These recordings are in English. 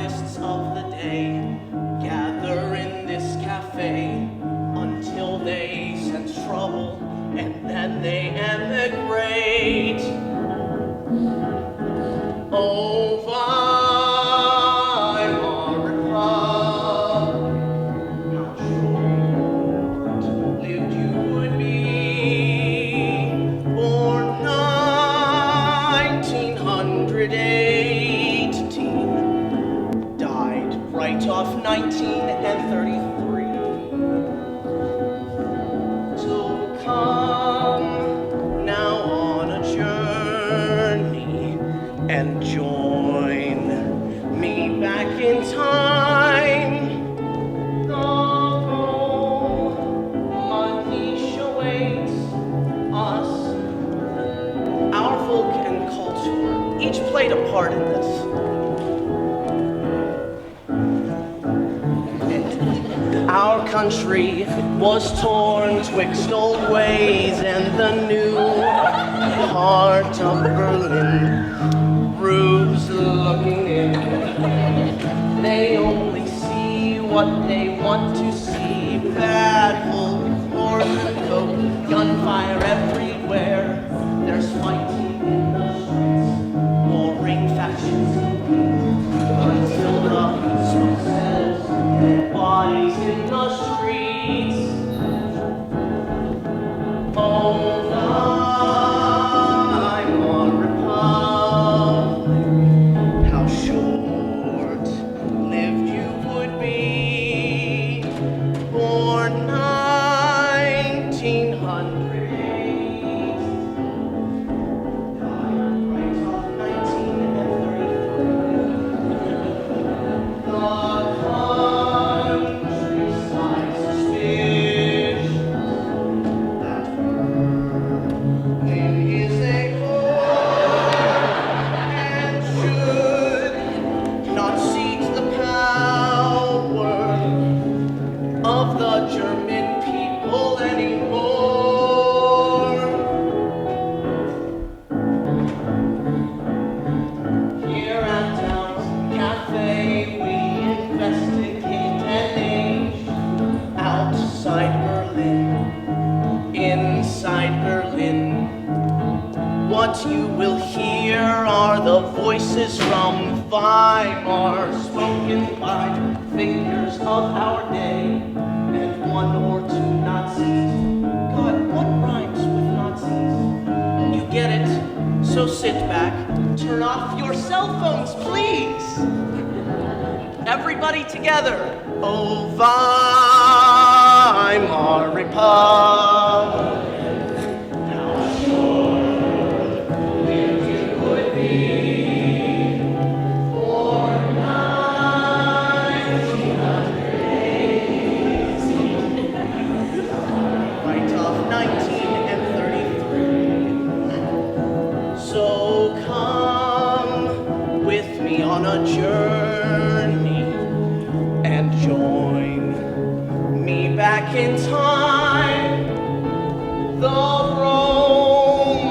artists of the day gather in this cafe until they sense trouble, and then they emigrate. Oh, Weimar Republic, how short-lived you would be. Born 1918, died right off 1933. So come now on a journey and join me back in time. The Manish awaits us. Our folk and culture each played a part in this. Our country was torn twixt old ways and the new heart of Berlin. Roofs looking in. They only see what they want to see. Bad wolf, Northern coat, gunfire everywhere. There's fighting in the streets, warring factions until the smoke settles. Dead bodies in the streets. Oh, Weimar Republic, how short-lived you would be. Born 1908, died right off 1933. The countryside suspicion that Berlin is a and should not cede the power of the German people anymore. Here at Town's Cafe, we investigate an age outside Berlin, inside Berlin. What you will hear are the voices from Weimar, spoken by figures of our day, and one or two Nazis. God, what rhymes with Nazis? You get it, so sit back, turn off your cell phones, please. Everybody together. Oh, Weimar Republic. On a journey and join me back in time. The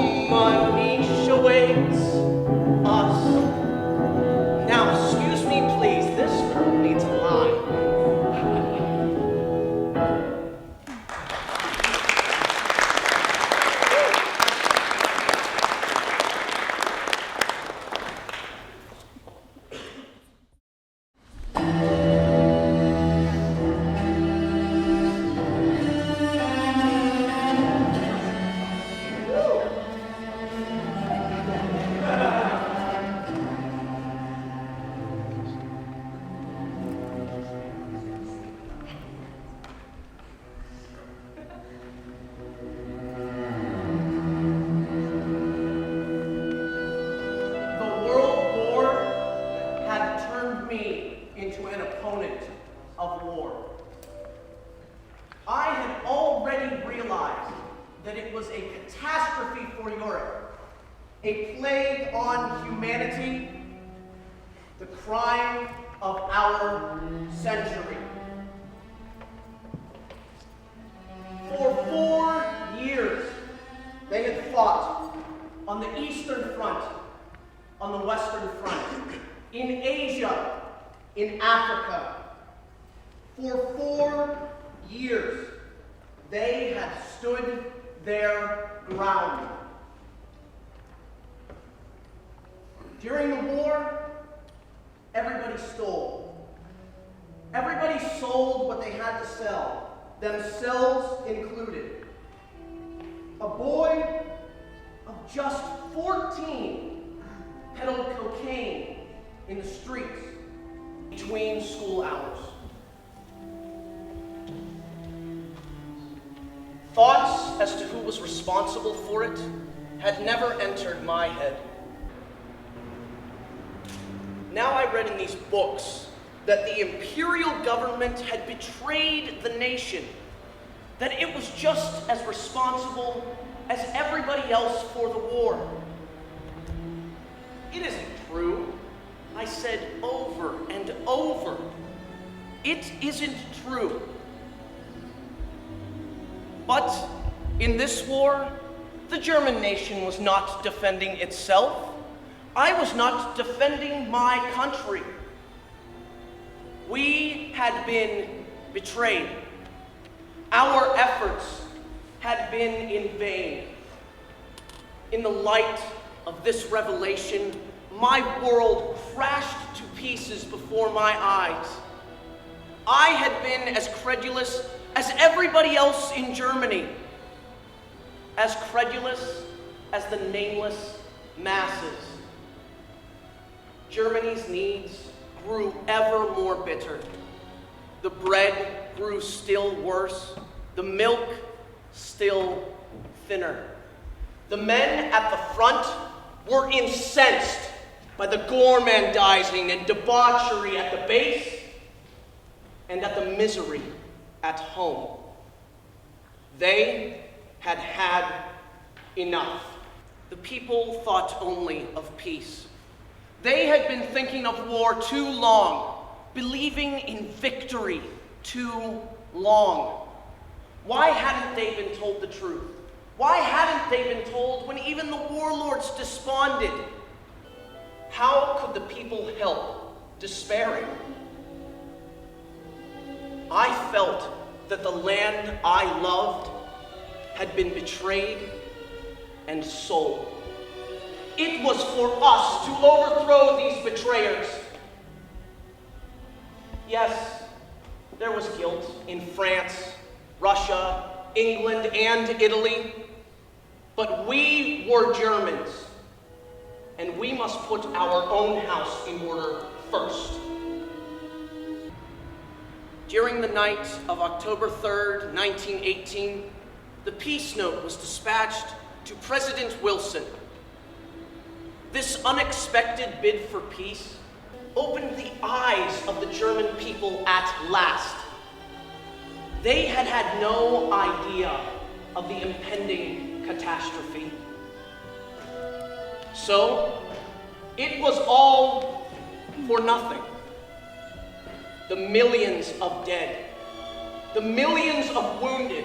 Romanish awaits us. Now, excuse me, please. This girl needs a line. For 4 years, they had fought on the Eastern Front, on the Western Front, in Asia, in Africa. For 4 years, they had stood their ground. During the war, everybody stole. Everybody sold what they had to sell, themselves included. A boy of just 14 peddled cocaine in the streets between school hours. Thoughts as to who was responsible for it had never entered my head. Now I read in these books that the imperial government had betrayed the nation, that it was just as responsible as everybody else for the war. It isn't true, I said over and over. It isn't true. But in this war, the German nation was not defending itself. I was not defending my country. We had been betrayed. Our efforts had been in vain. In the light of this revelation, my world crashed to pieces before my eyes. I had been as credulous as everybody else in Germany, as credulous as the nameless masses. Germany's needs grew ever more bitter. The bread grew still worse, the milk still thinner. The men at the front were incensed by the gormandizing and debauchery at the base and at the misery at home. They had had enough. The people thought only of peace. They had been thinking of war too long, believing in victory too long. Why hadn't they been told the truth? Why hadn't they been told when even the warlords desponded? How could the people help despairing? I felt that the land I loved had been betrayed and sold. It was for us to overthrow these betrayers. Yes, there was guilt in France, Russia, England, and Italy, but we were Germans, and we must put our own house in order first. During the night of October 3rd, 1918, the peace note was dispatched to President Wilson. This unexpected bid for peace opened the eyes of the German people at last. They had had no idea of the impending catastrophe. So, it was all for nothing. The millions of dead, the millions of wounded,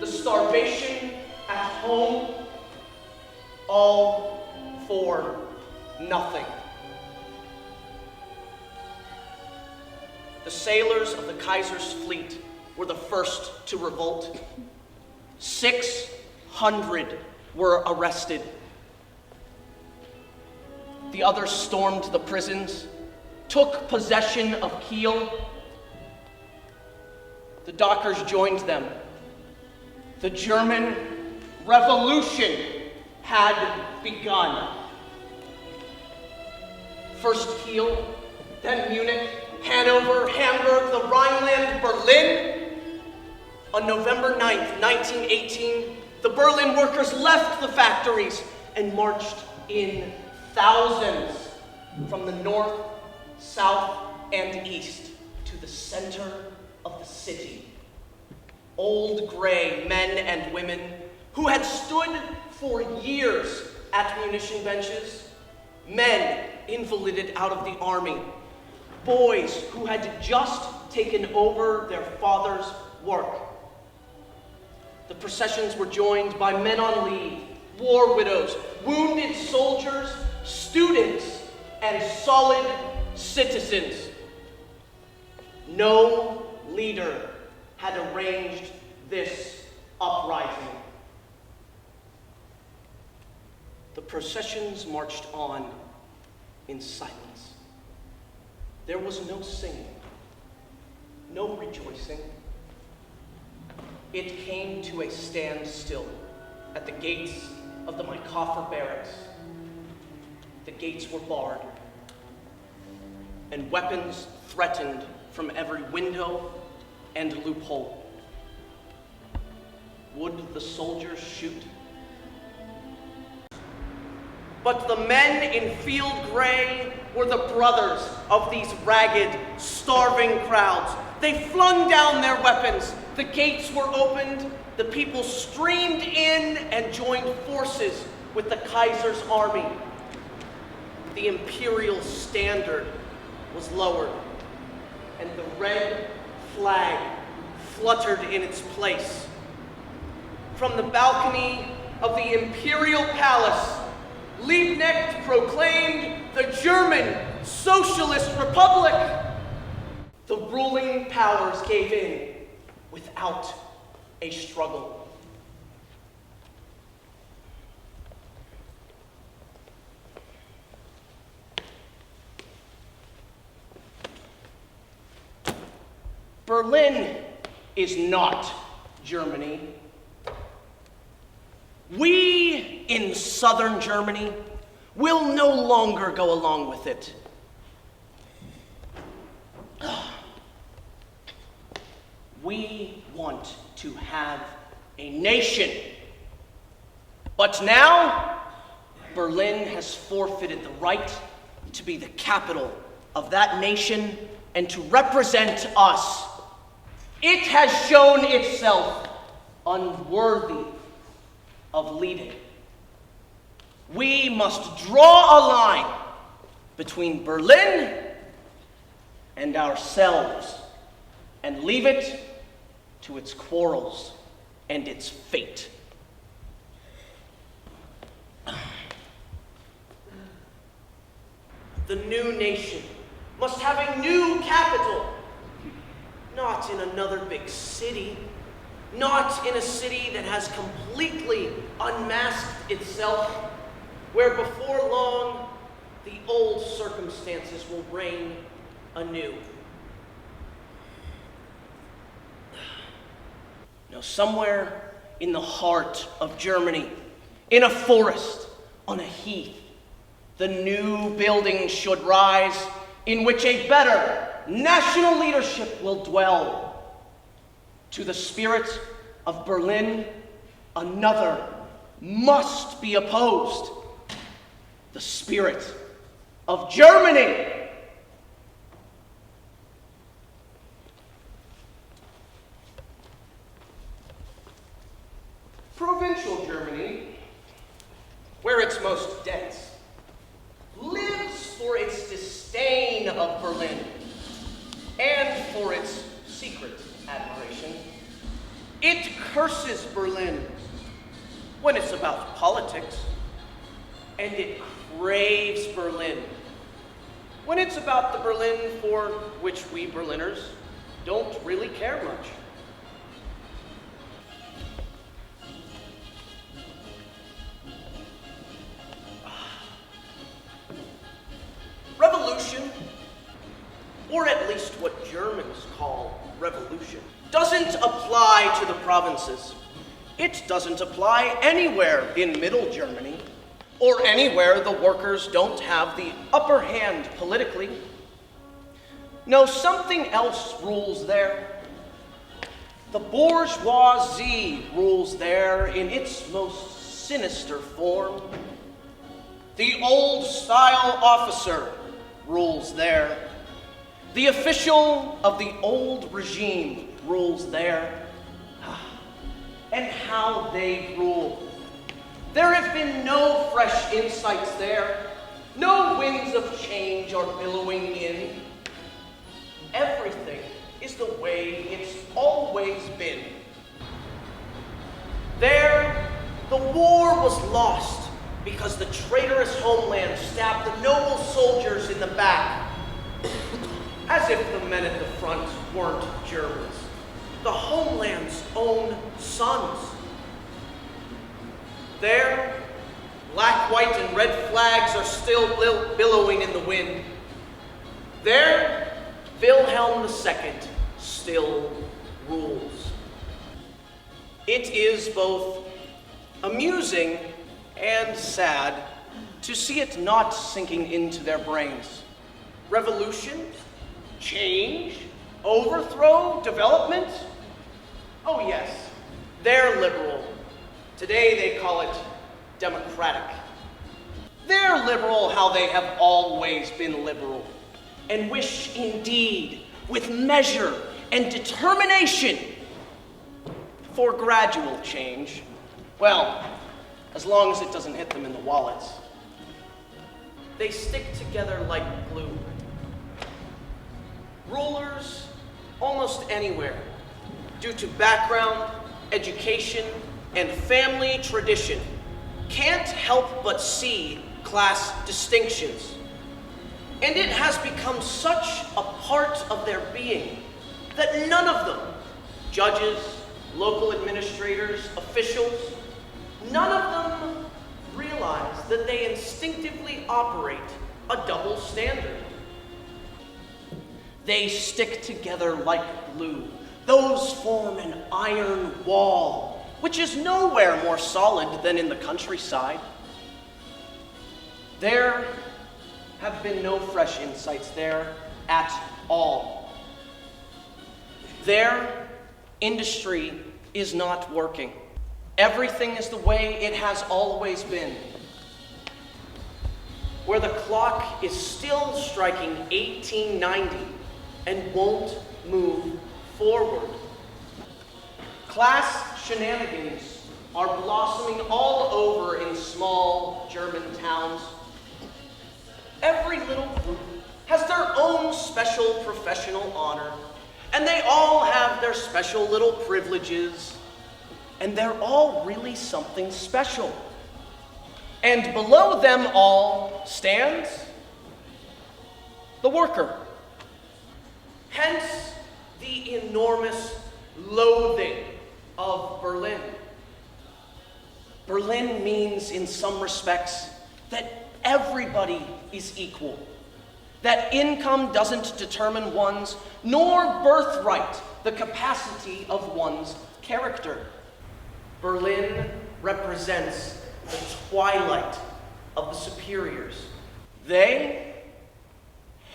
the starvation at home, all for nothing. The sailors of the Kaiser's fleet were the first to revolt. 600 were arrested. The others stormed the prisons, took possession of Kiel. The dockers joined them. The German Revolution had begun. First Kiel, then Munich, Hanover, Hamburg, the Rhineland, Berlin. On November 9th, 1918, the Berlin workers left the factories and marched in thousands from the north, south, and east to the center of the city. Old gray men and women who had stood for years at munition benches, men invalided out of the army, boys who had just taken over their father's work. The processions were joined by men on leave, war widows, wounded soldiers, students, and solid citizens. No leader had arranged this uprising. The processions marched on in silence. There was no singing, no rejoicing. It came to a standstill at the gates of the Mycoffer barracks. The gates were barred, and weapons threatened from every window and loophole. Would the soldiers shoot? But the men in field gray were the brothers of these ragged, starving crowds. They flung down their weapons. The gates were opened. The people streamed in and joined forces with the Kaiser's army. The imperial standard was lowered, and the red flag fluttered in its place. From the balcony of the imperial palace, Liebknecht proclaimed the German Socialist Republic. The ruling powers gave in without a struggle. Berlin is not Germany. We in southern Germany will no longer go along with it. We want to have a nation. But now, Berlin has forfeited the right to be the capital of that nation and to represent us. It has shown itself unworthy of leading. We must draw a line between Berlin and ourselves and leave it to its quarrels and its fate. The new nation must have a new capital, not in another big city, not in a city that has completely unmasked itself, where before long the old circumstances will reign anew. No, somewhere in the heart of Germany, in a forest, on a heath, the new building should rise in which a better national leadership will dwell. To the spirit of Berlin, another must be opposed. The spirit of Germany. Provincial Germany, where it's most dense, lives for its disdain of Berlin and for its secret admiration. It curses Berlin when it's about politics, and it craves Berlin when it's about the Berlin for which we Berliners don't really care much. Revolution, or at least what Germans call revolution, doesn't apply to the provinces. It doesn't apply anywhere in Middle Germany, or anywhere the workers don't have the upper hand politically. No, something else rules there. The bourgeoisie rules there in its most sinister form. The old-style officer rules there. The official of the old regime rules there. And how they rule. There have been no fresh insights there. No winds of change are billowing in. Everything is the way it's always been. There, the war was lost because the traitorous homeland stabbed the noble soldiers in the back. As As if the men at the front weren't Germans, the homeland's own sons. There, black, white, and red flags are still billowing in the wind. There, Wilhelm II still rules. It is both amusing and sad to see it not sinking into their brains. Revolution, change, overthrow, development? Oh yes, they're liberal. Today they call it democratic. They're liberal how they have always been liberal, and wish indeed, with measure and determination, for gradual change. Well, as long as it doesn't hit them in the wallets. They stick together like glue. Rulers almost anywhere, due to background, education, and family tradition, can't help but see class distinctions. And it has become such a part of their being that none of them, judges, local administrators, officials, none of them realize that they instinctively operate a double standard. They stick together like glue. Those form an iron wall, which is nowhere more solid than in the countryside. There have been no fresh insights there at all. There, industry is not working. Everything is the way it has always been, where the clock is still striking 1890 and won't move forward. Class shenanigans are blossoming all over in small German towns. Every little group has their own special professional honor, and they all have their special little privileges, and they're all really something special. And below them all stands the worker. Hence the enormous loathing of Berlin. Berlin means, in some respects, that everybody is equal, that income doesn't determine one's, nor birthright, the capacity of one's character. Berlin represents the twilight of the superiors. They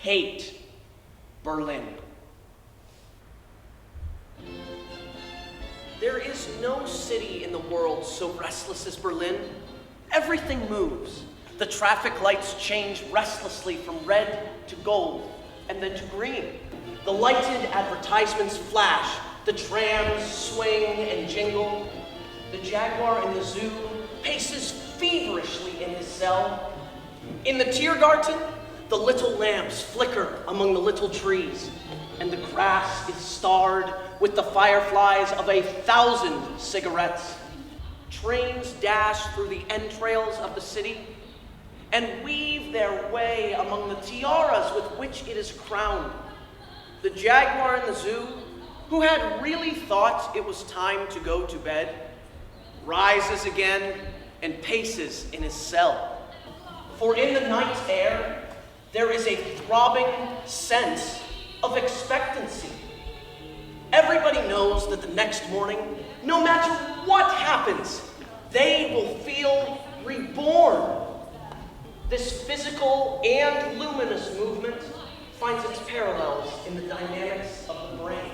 hate Berlin. There is no city in the world so restless as Berlin. Everything moves. The traffic lights change restlessly from red to gold and then to green. The lighted advertisements flash. The trams swing and jingle. The jaguar in the zoo paces feverishly in his cell. In the Tiergarten, the little lamps flicker among the little trees, and the grass is starred with the fireflies of 1,000 cigarettes. Trains dash through the entrails of the city and weave their way among the tiaras with which it is crowned. The jaguar in the zoo, who had really thought it was time to go to bed, rises again and paces in his cell. For in the night air, there is a throbbing sense of expectancy. Everybody knows that the next morning, no matter what happens, they will feel reborn. This physical and luminous movement finds its parallels in the dynamics of the brain.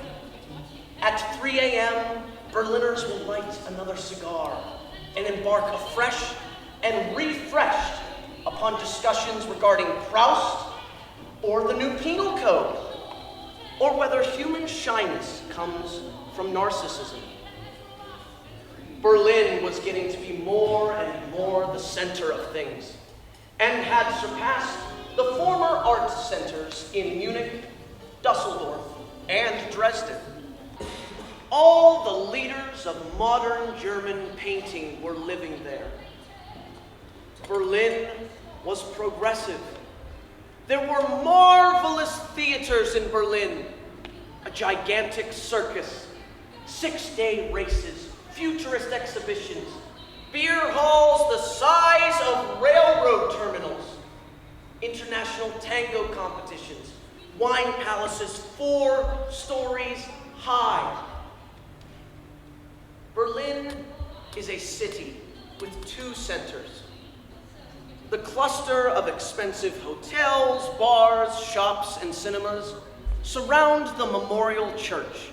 At 3 a.m., Berliners will light another cigar and embark afresh and refreshed upon discussions regarding Proust or the new penal code, or whether human shyness comes from narcissism. Berlin was getting to be more and more the center of things, and had surpassed the former art centers in Munich, Dusseldorf, and Dresden. All the leaders of modern German painting were living there. Berlin was progressive. There were marvelous theaters in Berlin, a gigantic circus, 6-day races, futurist exhibitions, beer halls the size of railroad terminals, international tango competitions, wine palaces 4 stories high. Berlin is a city with 2 centers. The cluster of expensive hotels, bars, shops, and cinemas surround the Memorial Church,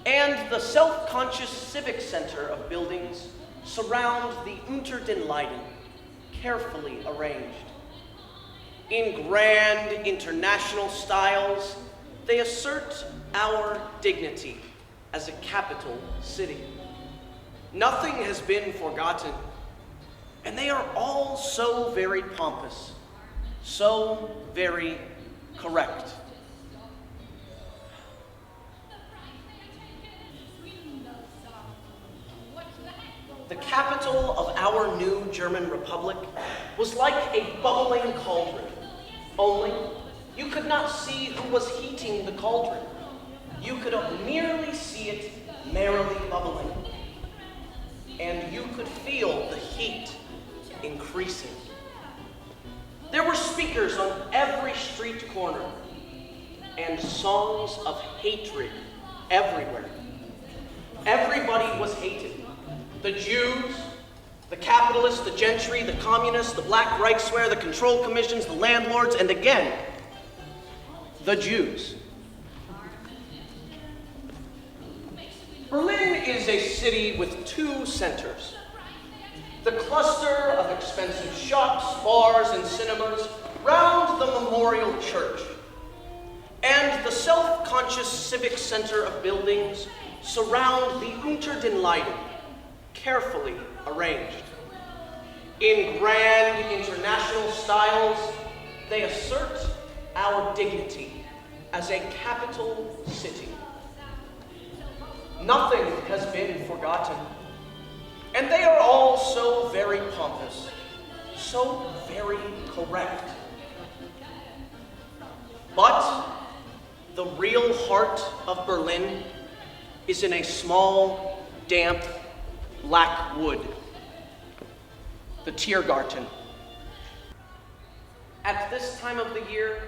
and the self-conscious civic center of buildings surround the Unter den Linden, carefully arranged. In grand international styles, they assert our dignity as a capital city. Nothing has been forgotten, and they are all so very pompous, so very correct. The capital of our new German Republic was like a bubbling cauldron, only you could not see who was heating the cauldron. You could merely see it merrily bubbling, and you could feel the heat increasing. There were speakers on every street corner, and songs of hatred everywhere. Everybody was hated. The Jews, the capitalists, the gentry, the communists, the Black Reichswehr, the control commissions, the landlords, and again, the Jews. Berlin is a city with 2 centers. The cluster of expensive shops, bars, and cinemas round the Memorial Church, and the self-conscious civic center of buildings surround the Unter den Linden, carefully arranged. In grand international styles, they assert our dignity as a capital city. Nothing has been forgotten, and they are all so very pompous, so very correct. But the real heart of Berlin is in a small, damp, black wood, the Tiergarten. At this time of the year,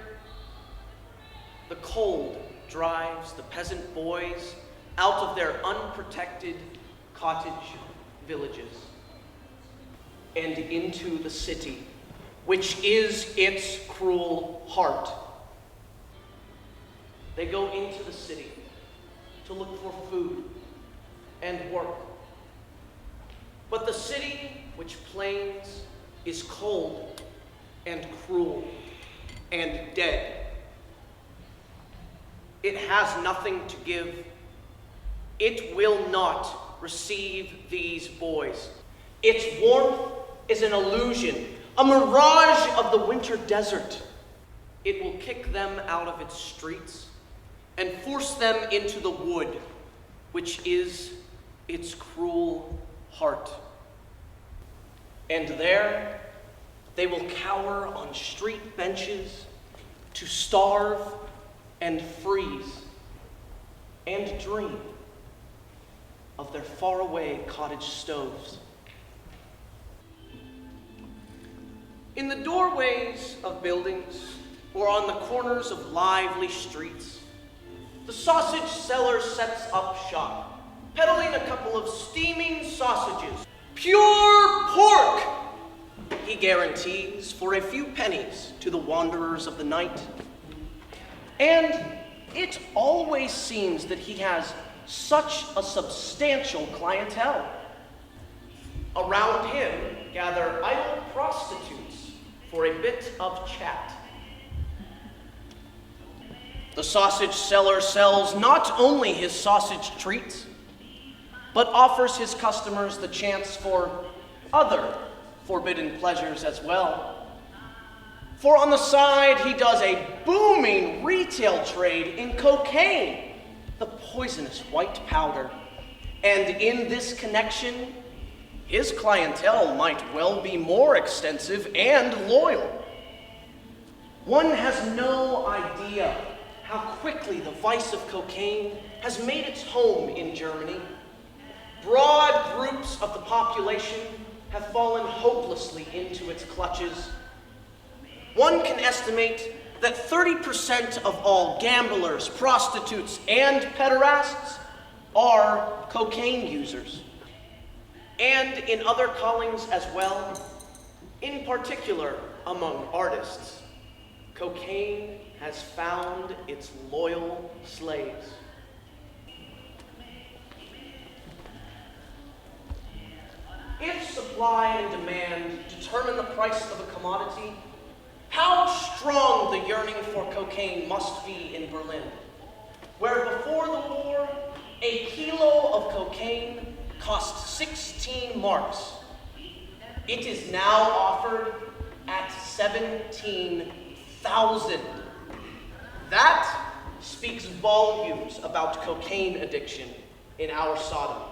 the cold drives the peasant boys out of their unprotected cottage villages and into the city, which is its cruel heart. They go into the city to look for food and work. But the city which plains is cold and cruel and dead. It has nothing to give. It will not receive these boys. Its warmth is an illusion, a mirage of the winter desert. It will kick them out of its streets and force them into the wood, which is its cruel heart. And there, they will cower on street benches to starve and freeze and dream of their faraway cottage stoves. In the doorways of buildings or on the corners of lively streets, the sausage seller sets up shop, peddling a couple of steaming sausages. Pure pork, he guarantees, for a few pennies to the wanderers of the night. And it always seems that he has such a substantial clientele. Around him gather idle prostitutes for a bit of chat. The sausage seller sells not only his sausage treats, but offers his customers the chance for other forbidden pleasures as well. For on the side, he does a booming retail trade in cocaine, the poisonous white powder. And in this connection, his clientele might well be more extensive and loyal. One has no idea how quickly the vice of cocaine has made its home in Germany. Broad groups of the population have fallen hopelessly into its clutches. One can estimate that 30% of all gamblers, prostitutes, and pederasts are cocaine users. And in other callings as well, in particular among artists, cocaine has found its loyal slaves. If supply and demand determine the price of a commodity, how strong the yearning for cocaine must be in Berlin, where before the war, a kilo of cocaine cost 16 marks. It is now offered at 17,000. That speaks volumes about cocaine addiction in our Sodom.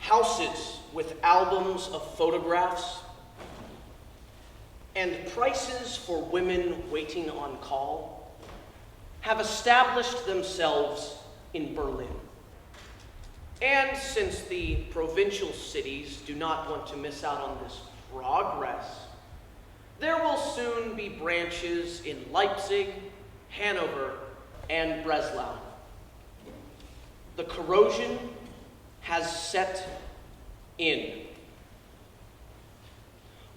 Houses with albums of photographs and prices for women waiting on call have established themselves in Berlin. And since the provincial cities do not want to miss out on this progress, there will soon be branches in Leipzig, Hanover, and Breslau. The corrosion has set in.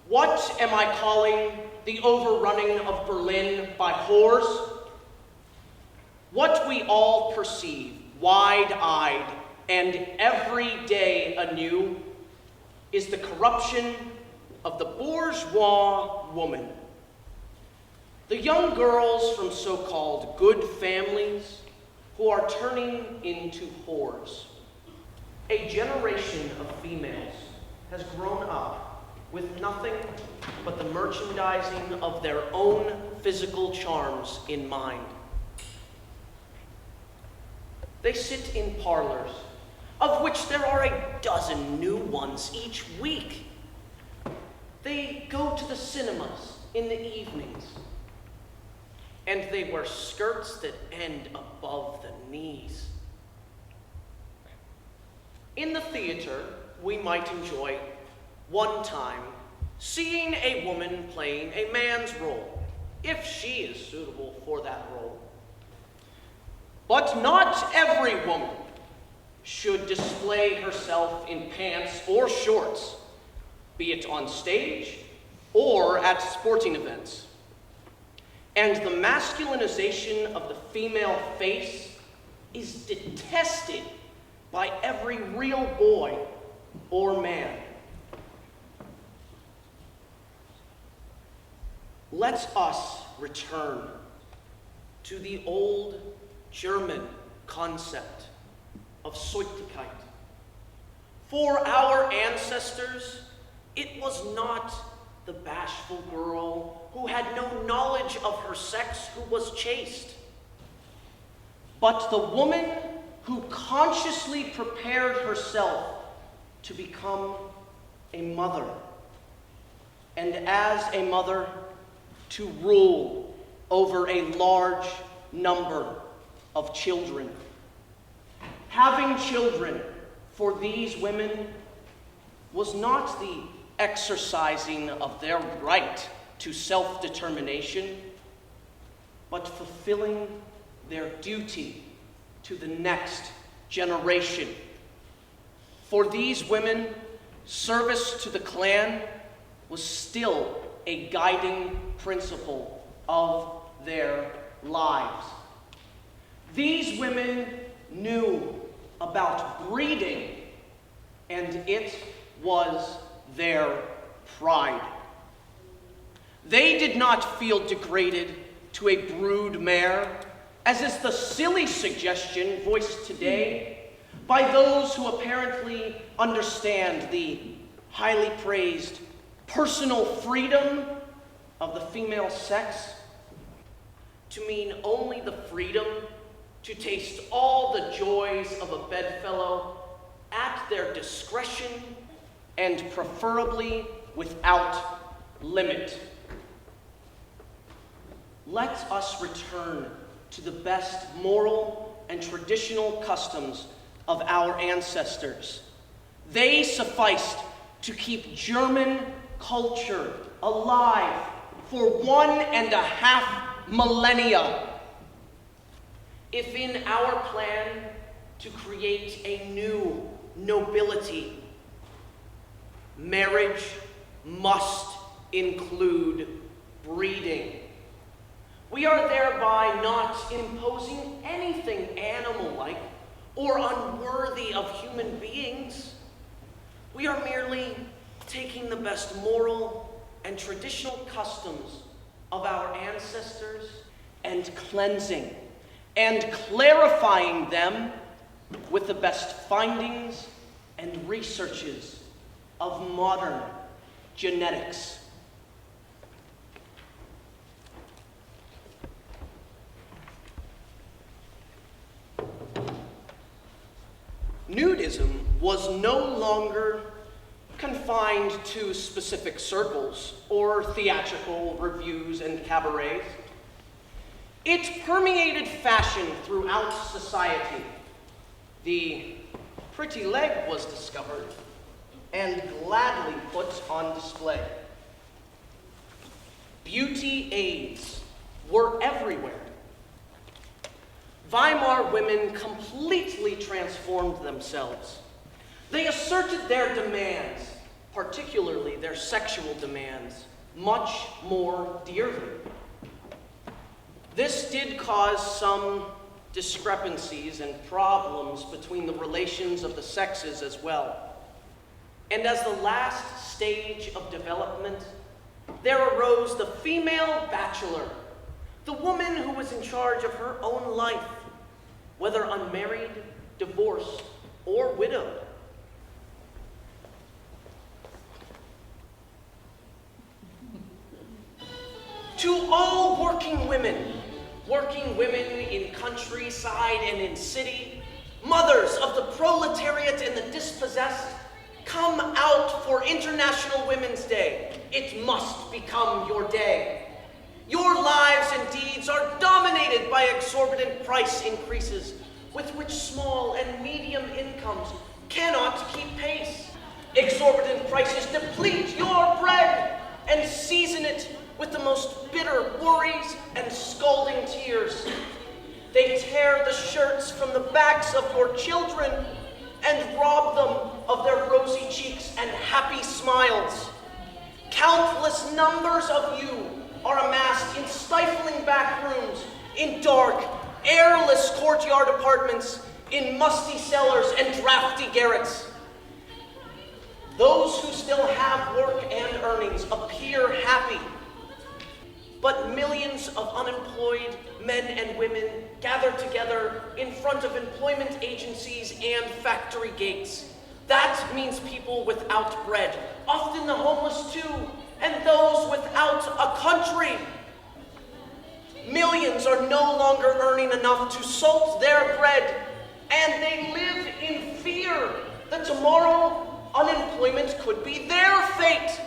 What am I calling the overrunning of Berlin by whores? What we all perceive, wide-eyed and every day anew, is the corruption of the bourgeois woman. The young girls from so-called good families who are turning into whores. A generation of females has grown up with nothing but the merchandising of their own physical charms in mind. They sit in parlors, of which there are a dozen new ones each week. They go to the cinemas in the evenings, and they wear skirts that end above the knees. In the theater, we might enjoy, one time, seeing a woman playing a man's role, if she is suitable for that role. But not every woman should display herself in pants or shorts, be it on stage or at sporting events. And the masculinization of the female face is detested by every real boy or man. Let us return to the old German concept of Säuglichkeit. For our ancestors, it was not the bashful girl who had no knowledge of her sex who was chaste, but the woman who consciously prepared herself to become a mother, and as a mother, to rule over a large number of children. Having children for these women was not the exercising of their right to self-determination, but fulfilling their duty to the next generation. For these women, service to the clan was still a guiding principle of their lives. These women knew about breeding, and it was their pride. They did not feel degraded to a brood mare, as is the silly suggestion voiced today by those who apparently understand the highly praised personal freedom of the female sex to mean only the freedom to taste all the joys of a bedfellow their discretion and preferably without limit. Let us return to the best moral and traditional customs of our ancestors. They sufficed to keep German culture alive for 1.5 millennia. If in our plan to create a new nobility, marriage must include breeding, we are thereby not imposing anything animal-like or unworthy of human beings. We are merely taking the best moral and traditional customs of our ancestors and cleansing and clarifying them with the best findings and researches of modern genetics. Nudism was no longer confined to specific circles or theatrical revues and cabarets. It permeated fashion throughout society. The pretty leg was discovered and gladly put on display. Beauty aids were everywhere. Weimar women completely transformed themselves. They asserted their demands, particularly their sexual demands, much more dearly. This did cause some discrepancies and problems between the relations of the sexes as well. And as the last stage of development, there arose the female bachelor, the woman who was in charge of her own life, whether unmarried, divorced, or widowed. To all working women in countryside and in city, mothers of the proletariat and the dispossessed, come out for International Women's Day. It must become your day. Your lives and deeds are dominated by exorbitant price increases with which small and medium incomes cannot keep pace. Exorbitant prices deplete your bread and season it with the most bitter worries and scalding tears. They tear the shirts from the backs of your children and rob them of their rosy cheeks and happy smiles. Countless numbers of you are amassed in stifling back rooms, in dark, airless courtyard apartments, in musty cellars and drafty garrets. Those who still have work and earnings appear happy, but millions of unemployed men and women gather together in front of employment agencies and factory gates. That means people without bread, often the homeless too, and those without a country. Millions are no longer earning enough to salt their bread, and they live in fear that tomorrow unemployment could be their fate.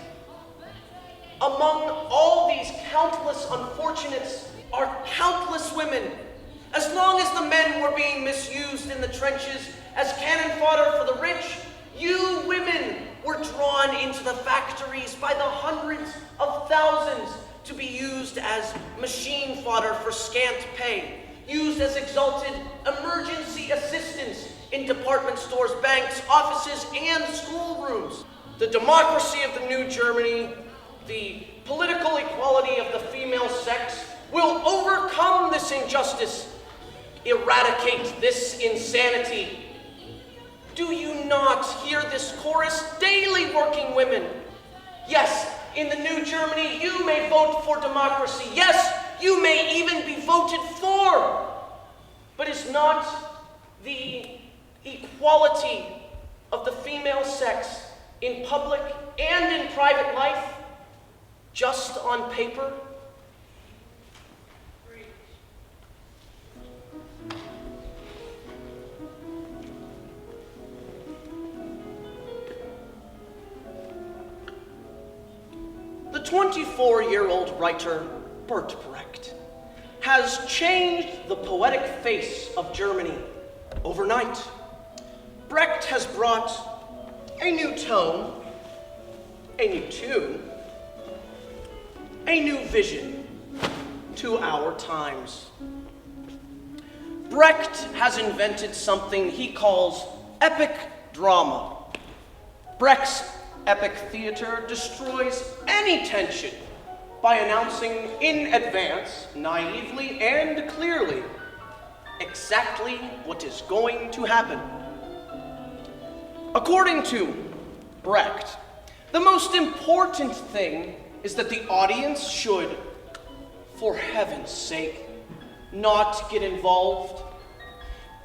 Among all these countless unfortunates are countless women. As long as the men were being misused in the trenches as cannon fodder for the rich, you women were drawn into the factories by the hundreds of thousands to be used as machine fodder for scant pay, used as exalted emergency assistants in department stores, banks, offices, and schoolrooms. The democracy of the new Germany, the political equality of the female sex, will overcome this injustice, eradicate this insanity. Do you not hear this chorus daily, working women? Yes, in the new Germany, you may vote for democracy. Yes, you may even be voted for. But is not the equality of the female sex in public and in private life just on paper? 24-year-old writer Bertolt Brecht has changed the poetic face of Germany overnight. Brecht has brought a new tone, a new tune, a new vision to our times. Brecht has invented something he calls epic drama. Brecht's epic theater destroys any tension by announcing in advance, naively and clearly, exactly what is going to happen. According to Brecht, the most important thing is that the audience should, for heaven's sake, not get involved.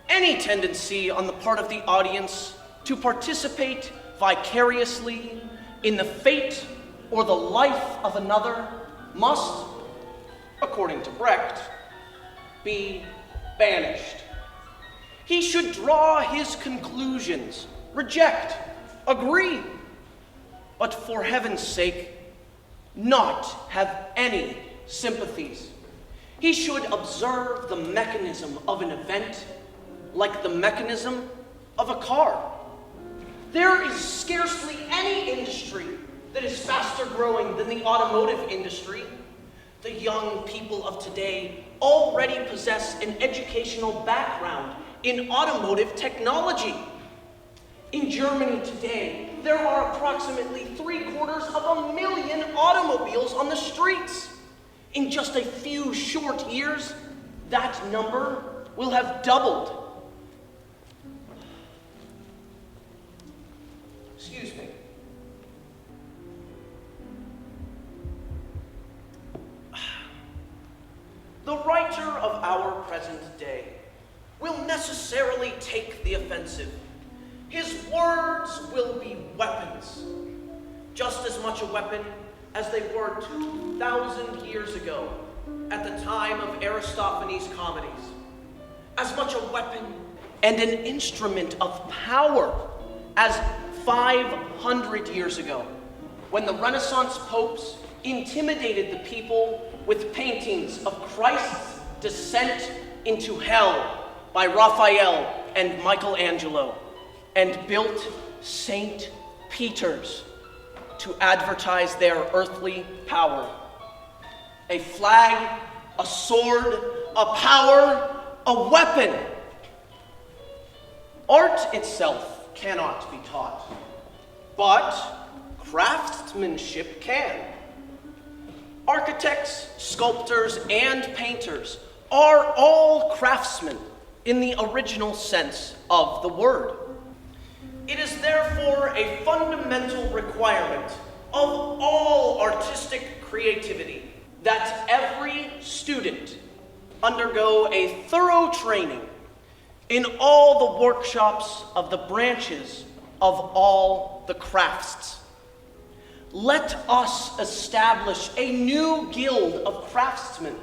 Any tendency on the part of the audience to participate vicariously in the fate or the life of another must, according to Brecht, be banished. He should draw his conclusions, reject, agree, but for heaven's sake, not have any sympathies. He should observe the mechanism of an event like the mechanism of a car. There is scarcely any industry that is faster growing than the automotive industry. The young people of today already possess an educational background in automotive technology. In Germany today, there are approximately 750,000 automobiles on the streets. In just a few short years, that number will have doubled. Excuse me. The writer of our present day will necessarily take the offensive. His words will be weapons, just as much a weapon as they were 2,000 years ago at the time of Aristophanes' comedies. As much a weapon and an instrument of power as 500 years ago, when the Renaissance popes intimidated the people with paintings of Christ's descent into hell by Raphael and Michelangelo, and built St. Peter's to advertise their earthly power. A flag, a sword, a power, a weapon. Art itself cannot be taught, but craftsmanship can. Architects, sculptors, and painters are all craftsmen in the original sense of the word. It is therefore a fundamental requirement of all artistic creativity that every student undergo a thorough training in all the workshops of the branches of all the crafts. Let us establish a new guild of craftsmen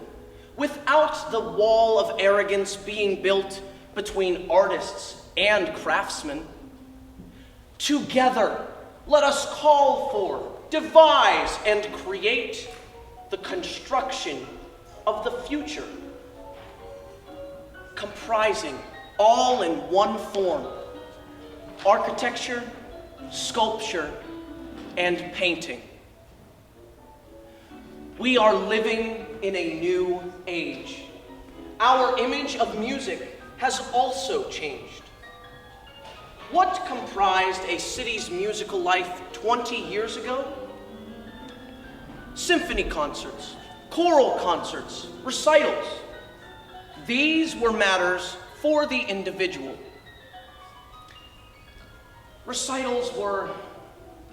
without the wall of arrogance being built between artists and craftsmen. Together, let us call for, devise, and create the construction of the future, comprising all in one form: architecture, sculpture, and painting. We are living in a new age. Our image of music has also changed. What comprised a city's musical life 20 years ago? Symphony concerts, choral concerts, recitals. These were matters for the individual. Recitals were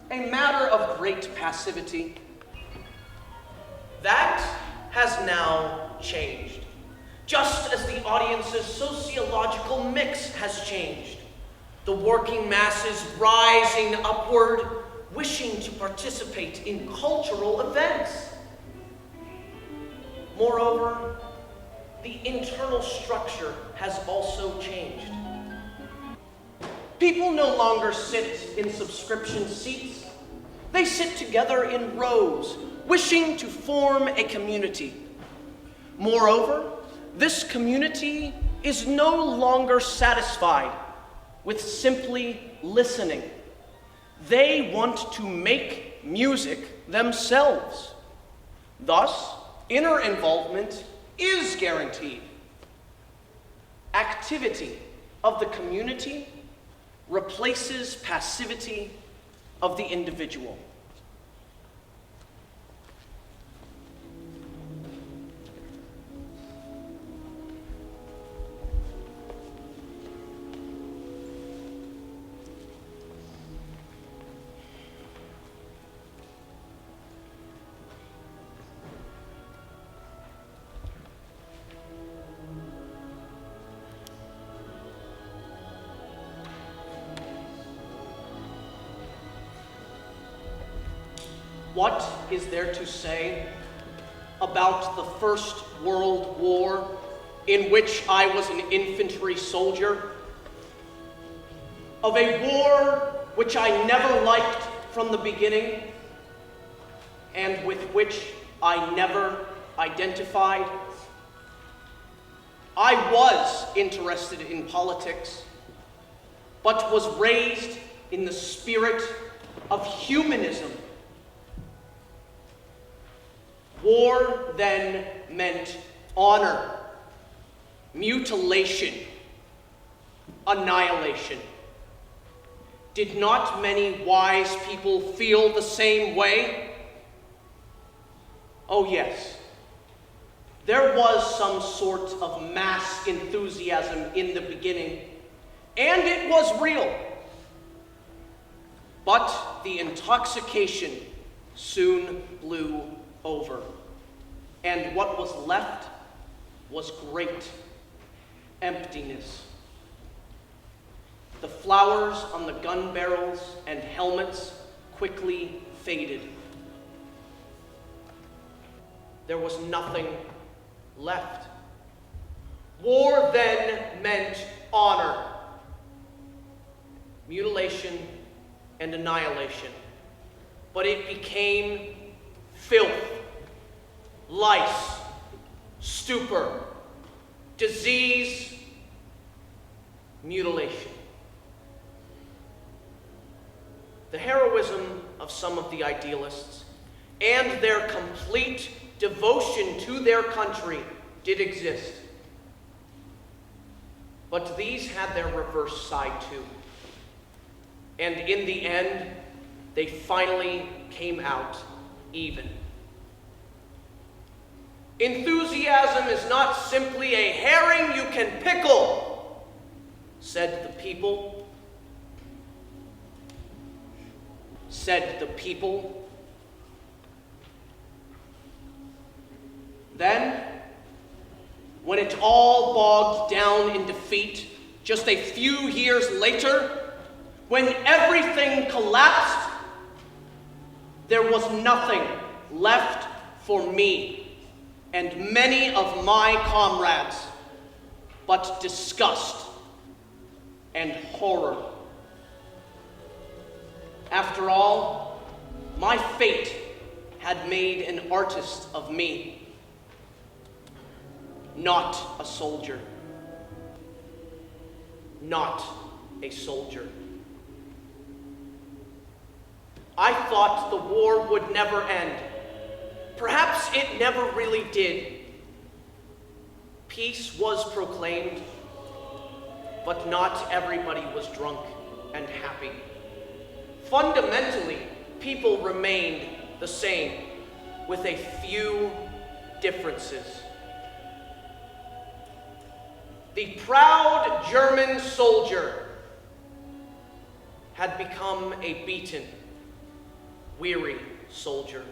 a matter of great passivity. That has now changed, just as the audience's sociological mix has changed. The working masses rising upward, wishing to participate in cultural events. Moreover, the internal structure has also changed. People no longer sit in subscription seats. They sit together in rows, wishing to form a community. Moreover, this community is no longer satisfied with simply listening. They want to make music themselves. Thus, inner involvement is guaranteed. Activity of the community replaces passivity of the individual. What is there to say about the First World War, in which I was an infantry soldier? Of a war which I never liked from the beginning, and with which I never identified? I was interested in politics, but was raised in the spirit of humanism. War then meant honor, mutilation, annihilation. Did not many wise people feel the same way? Oh yes. There was some sort of mass enthusiasm in the beginning, and it was real. But the intoxication soon blew over, and what was left was great emptiness. The flowers on the gun barrels and helmets quickly faded. There was nothing left. War then meant honor, mutilation, and annihilation. But it became filth, lice, stupor, disease, mutilation. The heroism of some of the idealists and their complete devotion to their country did exist. But these had their reverse side too. And in the end, they finally came out even. Enthusiasm is not simply a herring you can pickle, said the people. Said the people. Then, when it all bogged down in defeat, just a few years later, when everything collapsed, there was nothing left for me and many of my comrades but disgust and horror. After all, my fate had made an artist of me, not a soldier. Not a soldier. I thought the war would never end. Perhaps it never really did. Peace was proclaimed, but not everybody was drunk and happy. Fundamentally, people remained the same, with a few differences. The proud German soldier had become a beaten, weary soldier.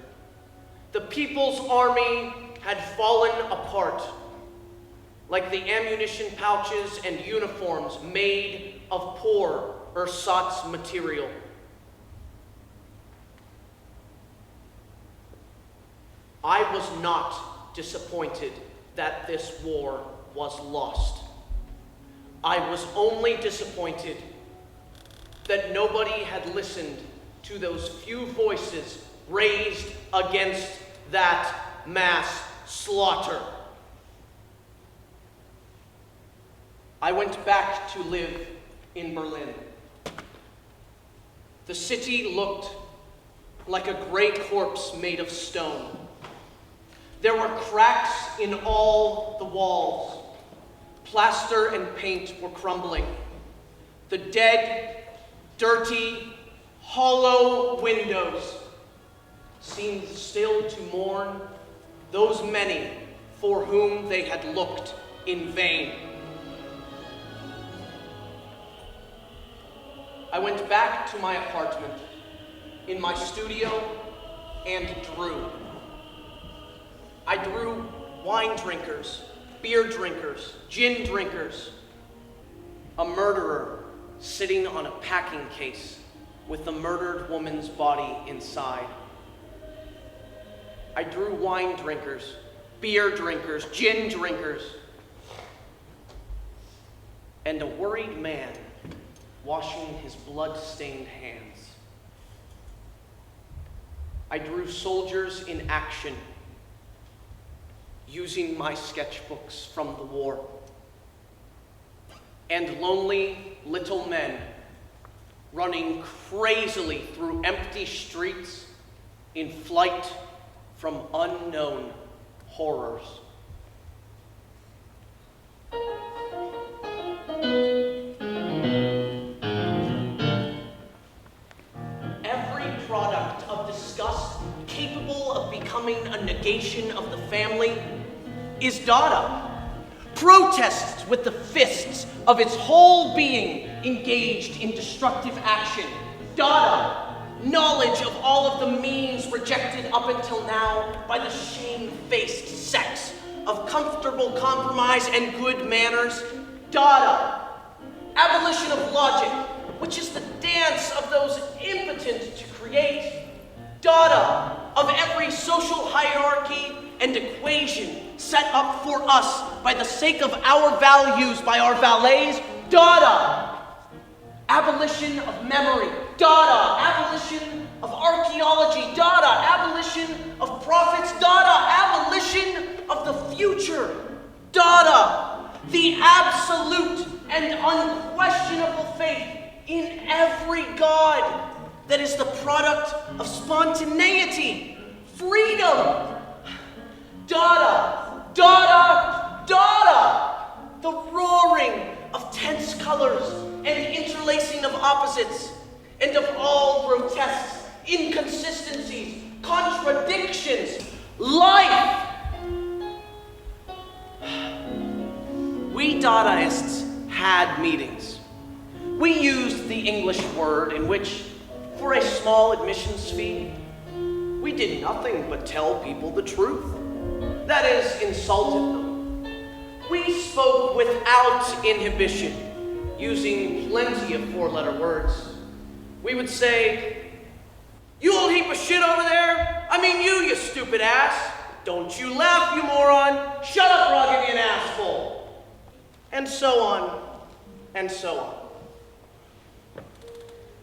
The People's Army had fallen apart, like the ammunition pouches and uniforms made of poor ersatz material. I was not disappointed that this war was lost. I was only disappointed that nobody had listened to those few voices raised against that mass slaughter. I went back to live in Berlin. The city looked like a gray corpse made of stone. There were cracks in all the walls. Plaster and paint were crumbling. The dead, dirty, hollow windows seemed still to mourn those many for whom they had looked in vain. I went back to my apartment, in my studio, and drew. I drew wine drinkers, beer drinkers, gin drinkers, a murderer sitting on a packing case with the murdered woman's body inside. I drew wine drinkers, beer drinkers, gin drinkers, and a worried man washing his blood-stained hands. I drew soldiers in action, using my sketchbooks from the war, and lonely little men running crazily through empty streets in flight from unknown horrors. Every product of disgust capable of becoming a negation of the family is Dada. Protests with the fists of its whole being engaged in destructive action. Dada. Knowledge of all of the means rejected up until now by the shame-faced sex of comfortable compromise and good manners. Dada. Abolition of logic, which is the dance of those impotent to create. Dada. Of every social hierarchy and equation set up for us by the sake of our values by our valets. Dada. Abolition of memory. Dada. Abolition of archaeology. Dada. Abolition of prophets. Dada. Abolition of the future. Dada. The absolute and unquestionable faith in every God that is the product of spontaneity, freedom. Dada. Dada. Dada. The roaring of tense colors and interlacing of opposites, and of all grotesques, inconsistencies, contradictions, life. We Dadaists had meetings. We used the English word in which, for a small admissions fee, we did nothing but tell people the truth. That is, insulted them. We spoke without inhibition, using plenty of four-letter words. We would say, "You old heap of shit over there? I mean you stupid ass. Don't you laugh, you moron. Shut up or I'll give you an assful." And so on, and so on.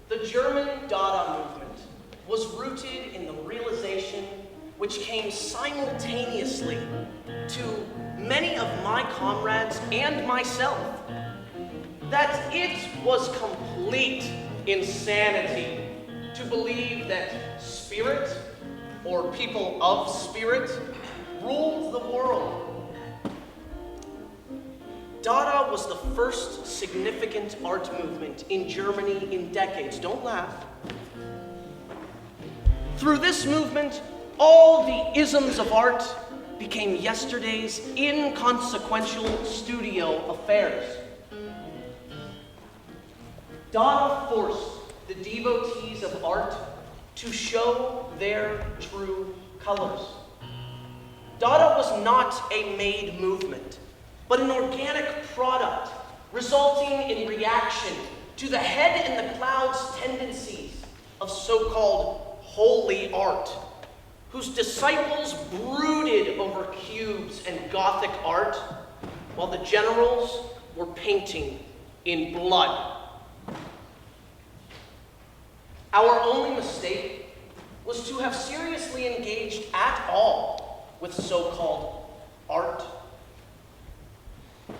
The German Dada movement was rooted in the realization which came simultaneously to many of my comrades and myself, that it was complete insanity to believe that spirit, or people of spirit, ruled the world. Dada was the first significant art movement in Germany in decades. Don't laugh. Through this movement, all the isms of art became yesterday's inconsequential studio affairs. Dada forced the devotees of art to show their true colors. Dada was not a made movement, but an organic product resulting in reaction to the head in the clouds tendencies of so-called holy art, whose disciples brooded over cubes and Gothic art, while the generals were painting in blood. Our only mistake was to have seriously engaged at all with so-called art.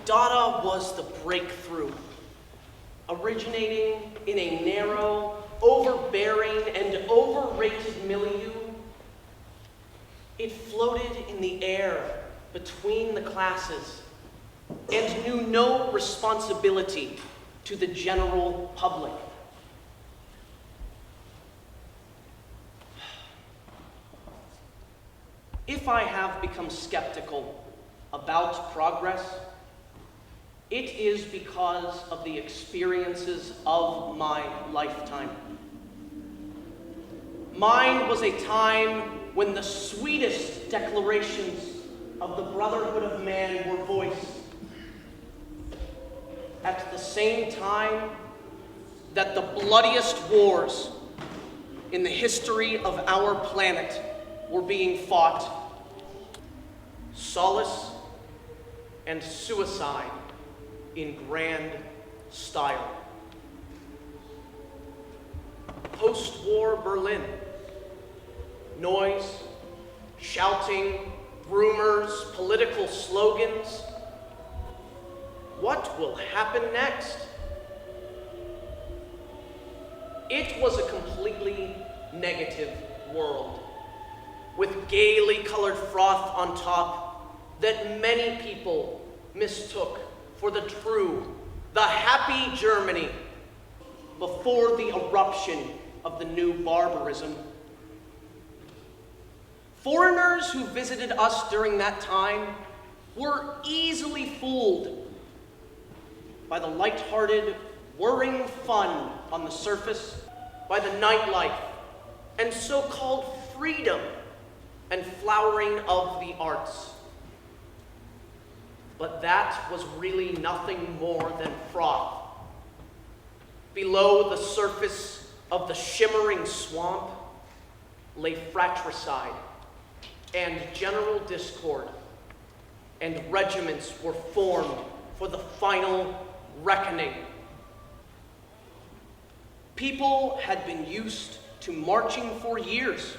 Dada was the breakthrough, originating in a narrow, overbearing, and overrated milieu. It floated in the air between the classes and knew no responsibility to the general public. If I have become skeptical about progress, it is because of the experiences of my lifetime. Mine was a time when the sweetest declarations of the brotherhood of man were voiced, at the same time that the bloodiest wars in the history of our planet were being fought. Solace and suicide in grand style. Post-war Berlin. Noise, shouting, rumors, political slogans. What will happen next? It was a completely negative world, with gaily colored froth on top that many people mistook for the true, the happy Germany before the eruption of the new barbarism. Foreigners who visited us during that time were easily fooled by the light-hearted, whirring fun on the surface, by the nightlife and so-called freedom and flowering of the arts. But that was really nothing more than froth. Below the surface of the shimmering swamp lay fratricide and general discord, and regiments were formed for the final reckoning. People had been used to marching for years,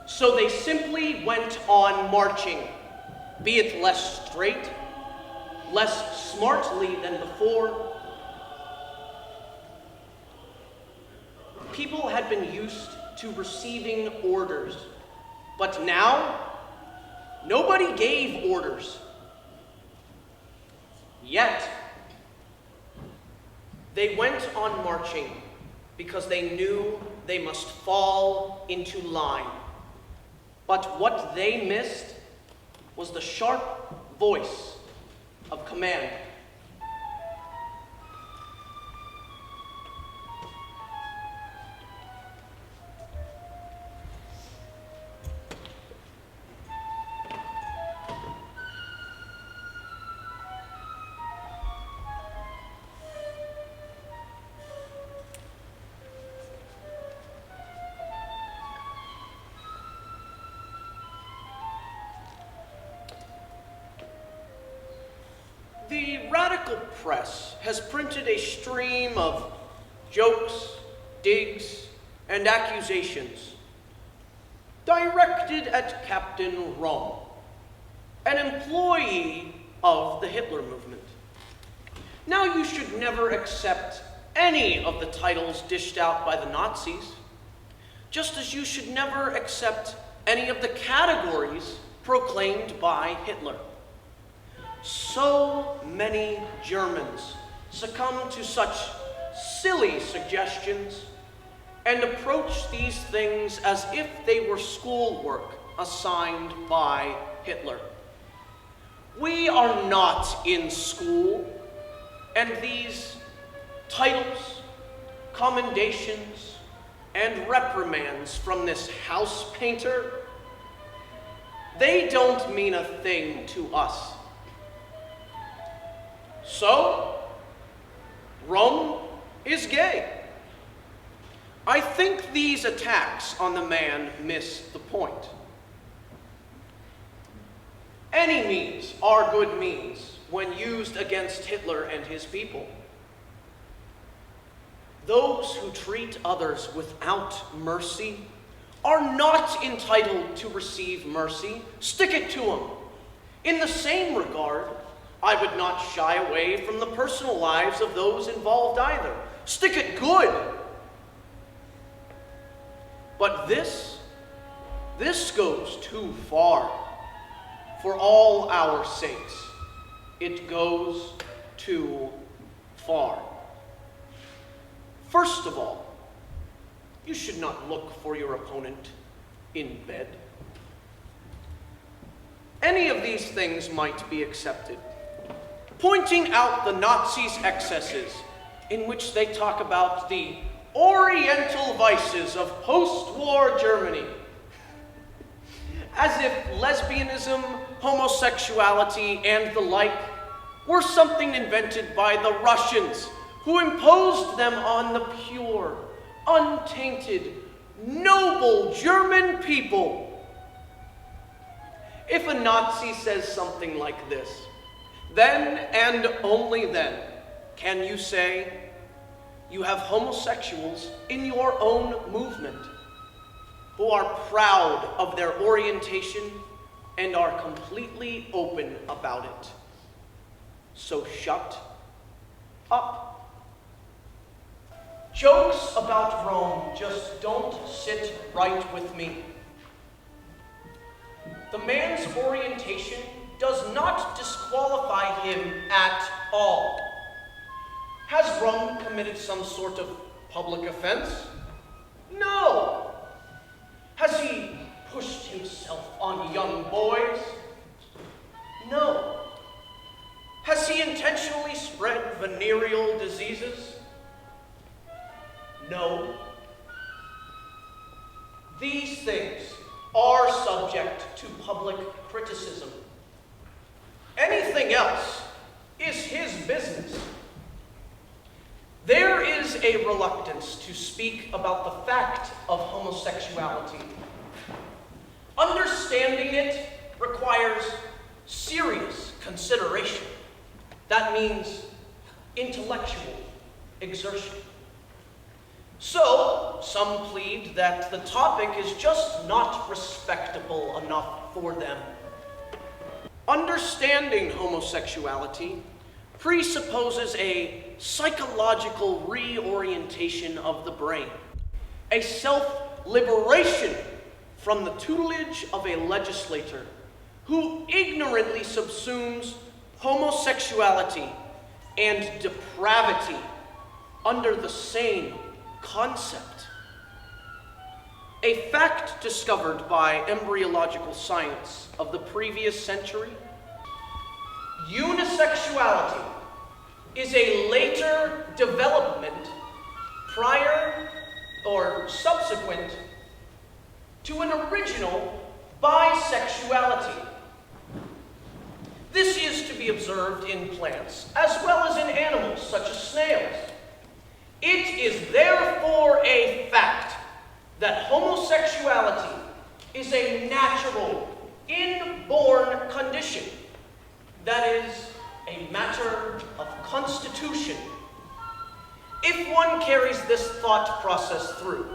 so they simply went on marching, be it less straight, less smartly than before. People had been used to receiving orders, but now nobody gave orders. Yet, they went on marching because they knew they must fall into line. But what they missed was the sharp voice of command. The radical press has printed a stream of jokes, digs, and accusations directed at Captain Rome, an employee of the Hitler movement. Now, you should never accept any of the titles dished out by the Nazis, just as you should never accept any of the categories proclaimed by Hitler. So many Germans succumb to such silly suggestions and approach these things as if they were schoolwork assigned by Hitler. We are not in school, and these titles, commendations, and reprimands from this house painter, they don't mean a thing to us. So, Rome is gay. I think these attacks on the man miss the point. Any means are good means when used against Hitler and his people. Those who treat others without mercy are not entitled to receive mercy. Stick it to them. In the same regard, I would not shy away from the personal lives of those involved either. Stick it good. But this goes too far. For all our sakes, it goes too far. First of all, you should not look for your opponent in bed. Any of these things might be accepted. Pointing out the Nazis' excesses, in which they talk about the oriental vices of post-war Germany, as if lesbianism, homosexuality, and the like were something invented by the Russians, who imposed them on the pure, untainted, noble German people. If a Nazi says something like this, then and only then can you say you have homosexuals in your own movement who are proud of their orientation and are completely open about it. So shut up. Jokes about Rome just don't sit right with me. The man's orientation does not disqualify him at all. Has Rome committed some sort of public offense? No. Has he pushed himself on young boys? No. Has he intentionally spread venereal diseases? No. These things are subject to public criticism. Anything else is his business. There is a reluctance to speak about the fact of homosexuality. Understanding it requires serious consideration. That means intellectual exertion. So, some plead that the topic is just not respectable enough for them. Understanding homosexuality presupposes a psychological reorientation of the brain, a self-liberation from the tutelage of a legislator who ignorantly subsumes homosexuality and depravity under the same concept. A fact discovered by embryological science of the previous century: unisexuality is a later development prior or subsequent to an original bisexuality. This is to be observed in plants as well as in animals such as snails. It is therefore a fact that homosexuality is a natural, inborn condition that is a matter of constitution. If one carries this thought process through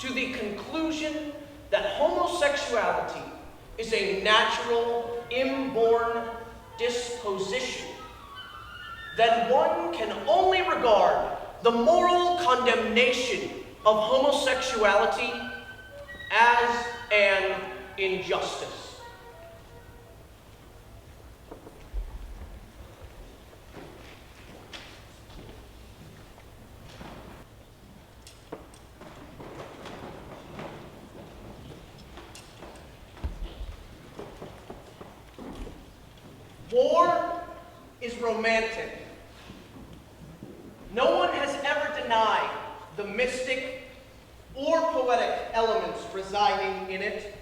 to the conclusion that homosexuality is a natural, inborn disposition, then one can only regard the moral condemnation of homosexuality as an injustice. War is romantic. No one has ever denied the mystic or poetic elements residing in it.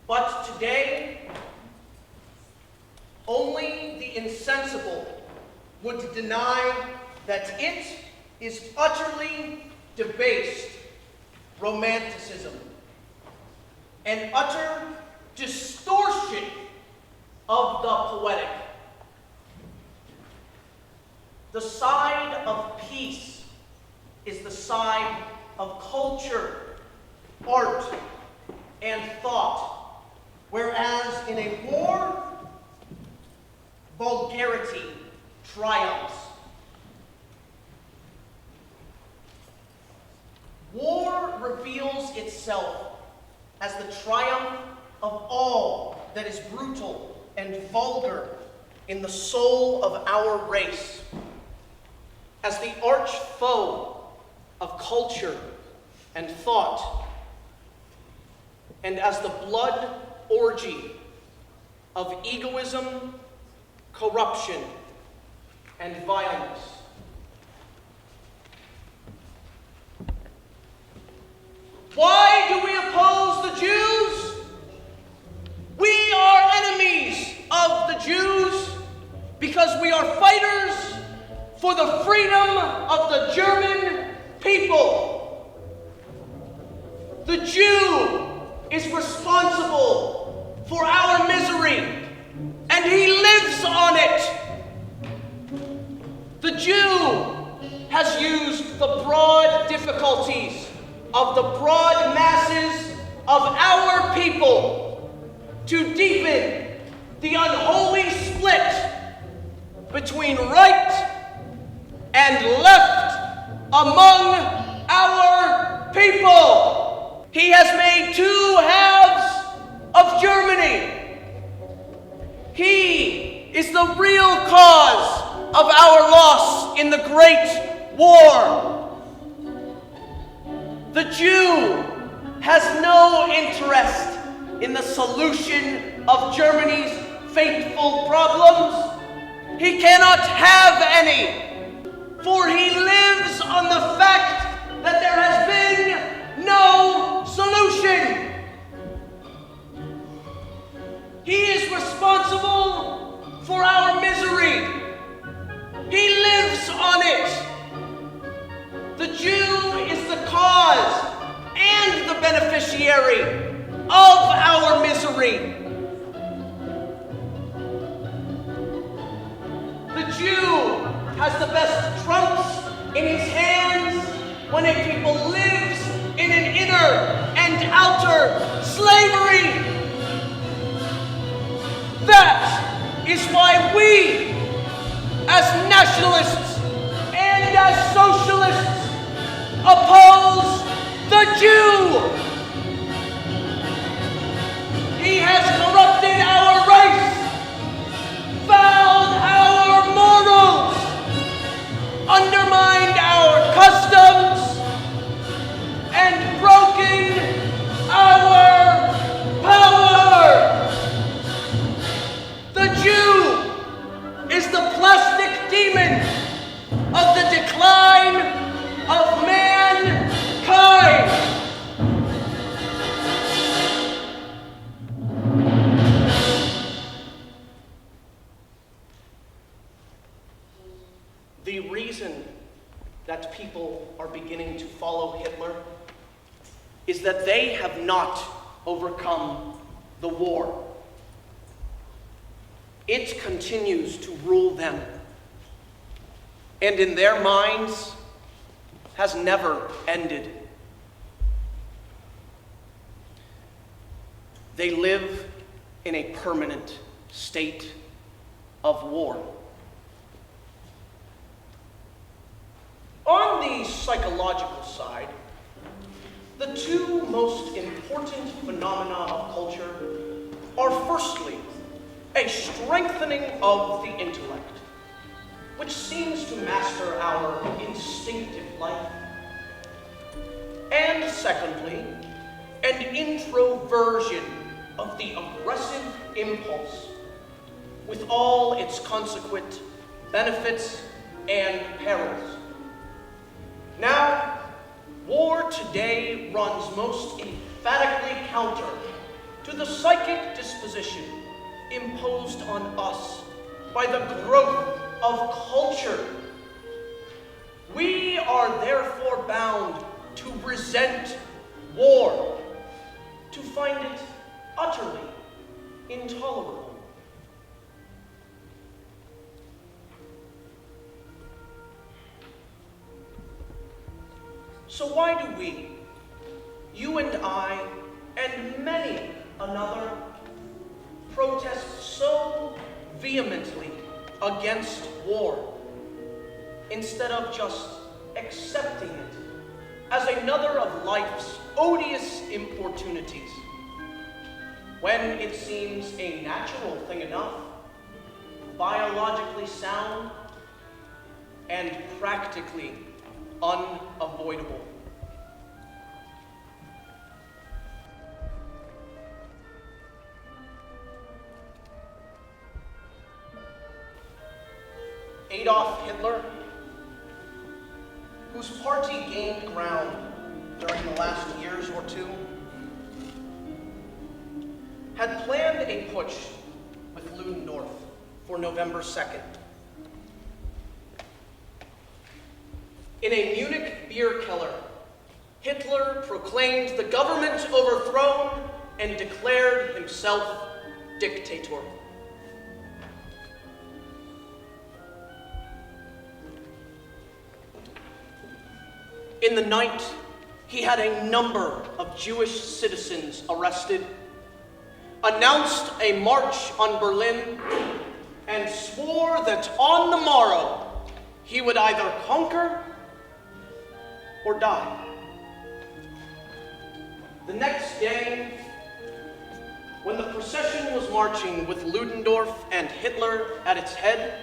But today, only the insensible would deny that it is utterly debased romanticism, an utter distortion of the poetic. The side of peace is the side of culture, art, and thought, whereas in a war, vulgarity triumphs. War reveals itself as the triumph of all that is brutal and vulgar in the soul of our race, as the arch foe of culture and thought, and as the blood orgy of egoism, corruption, and violence. Why do we oppose the Jews? We are enemies of the Jews because we are fighters for the freedom of the German people. The Jew is responsible for our misery, and he lives on it. The Jew has used the broad difficulties of the broad masses of our people to deepen the unholy split between right and left among our people. He has made two halves of Germany. He is the real cause of our loss in the Great War. The Jew has no interest in the solution of Germany's fateful problems. He cannot have any, for he lives on the fact that there has been no solution. He is responsible for our misery. He lives on it. The Jew is the cause and the beneficiary of our misery. The Jew has the best trumps in his hands when a people lives in an inner and outer slavery. That is why we, as nationalists and as socialists, oppose the Jew. He has corrupted our race, fouled our morals, undermined our customs, and broken our power. The Jew is the plastic demon of the decline of mankind. The reason that people are beginning to follow Hitler is that they have not overcome the war. It continues to rule them, and in their minds has never ended. They live in a permanent state of war. On the psychological side, the two most important phenomena of culture are firstly, a strengthening of the intellect, which seems to master our instinctive life, and secondly, an introversion of the aggressive impulse, with all its consequent benefits and perils. Now, war today runs most emphatically counter to the psychic disposition imposed on us by the growth of culture. We are therefore bound to resent war, to find it utterly intolerable. So why do we, you and I, and many another, protest so vehemently against war, instead of just accepting it as another of life's odious importunities, when it seems a natural thing enough, biologically sound, and practically unavoidable? Adolf Hitler, whose party gained ground during the last years or two, had planned a putsch with Ludendorff for November 2nd. In a Munich beer cellar, Hitler proclaimed the government overthrown and declared himself dictator. In the night, he had a number of Jewish citizens arrested, announced a march on Berlin, and swore that on the morrow he would either conquer or die. The next day, when the procession was marching with Ludendorff and Hitler at its head,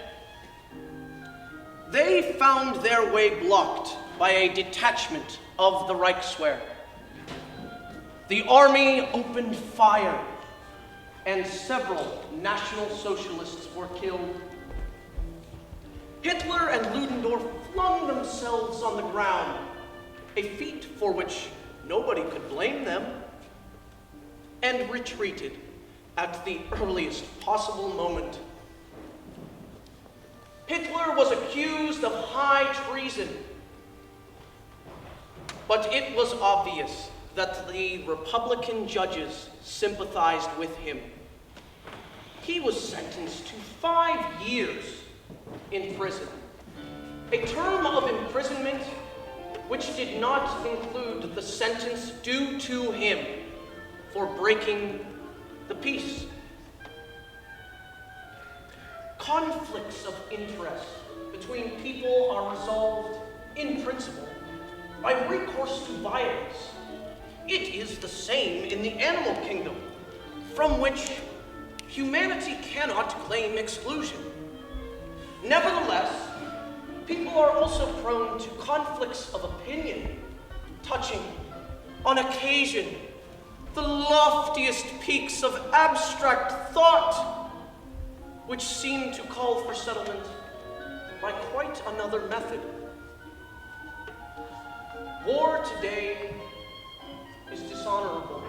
they found their way blocked by a detachment of the Reichswehr. The army opened fire, and several National Socialists were killed. Hitler and Ludendorff flung themselves on the ground, a feat for which nobody could blame them, and retreated at the earliest possible moment. Hitler was accused of high treason, but it was obvious that the Republican judges sympathized with him. He was sentenced to 5 years in prison, a term of imprisonment which did not include the sentence due to him for breaking the peace. Conflicts of interest between people are resolved in principle by recourse to violence. It is the same in the animal kingdom, from which humanity cannot claim exclusion. Nevertheless, people are also prone to conflicts of opinion, touching, on occasion, the loftiest peaks of abstract thought, which seem to call for settlement by quite another method. War today is dishonorable.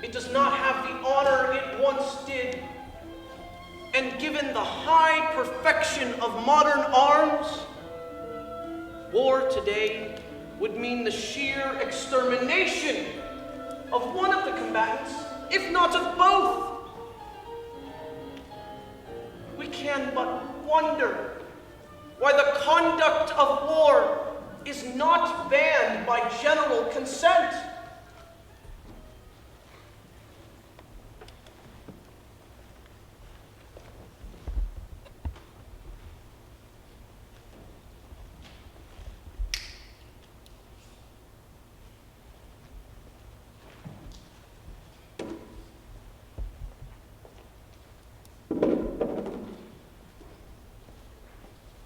It does not have the honor it once did. And given the high perfection of modern arms, war today would mean the sheer extermination of one of the combatants, if not of both. We can but wonder why the conduct of war is not banned by general consent.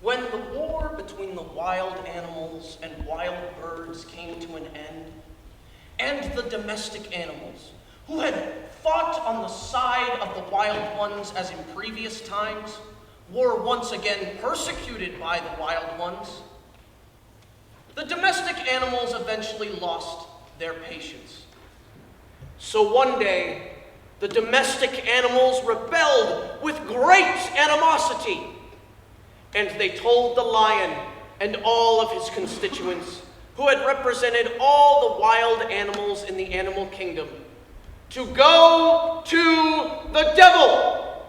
When the war between the wild animals and wild birds came to an end, and the domestic animals, who had fought on the side of the wild ones as in previous times, were once again persecuted by the wild ones, the domestic animals eventually lost their patience. So one day, the domestic animals rebelled with great animosity, and they told the lion and all of his constituents, who had represented all the wild animals in the animal kingdom, to go to the devil.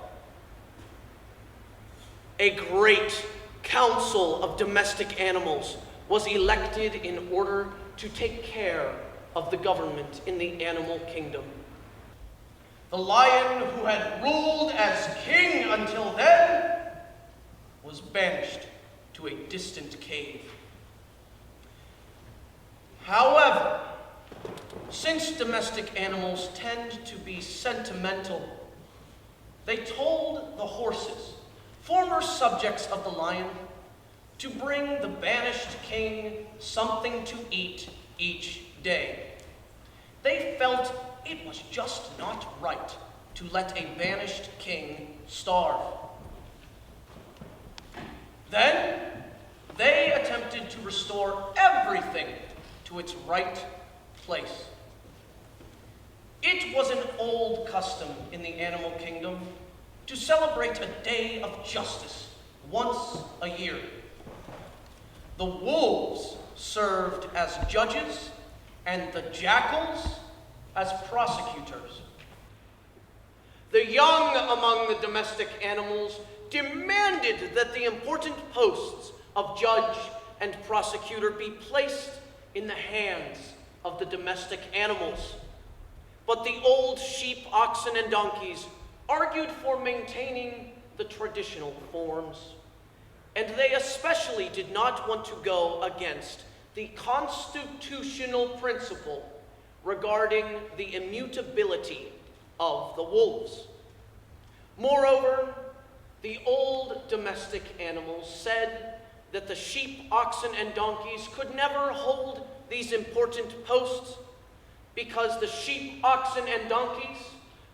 A great council of domestic animals was elected in order to take care of the government in the animal kingdom. The lion who had ruled as king until then was banished to a distant cave. However, since domestic animals tend to be sentimental, they told the horses, former subjects of the lion, to bring the banished king something to eat each day. They felt it was just not right to let a banished king starve. Then, they attempted to restore everything to its right place. It was an old custom in the animal kingdom to celebrate a day of justice once a year. The wolves served as judges and the jackals as prosecutors. The young among the domestic animals demanded that the important posts of judge and prosecutor be placed in the hands of the domestic animals. But the old sheep, oxen, and donkeys argued for maintaining the traditional forms, and they especially did not want to go against the constitutional principle regarding the immutability of the wolves. Moreover, the old domestic animals said that the sheep, oxen, and donkeys could never hold these important posts because the sheep, oxen, and donkeys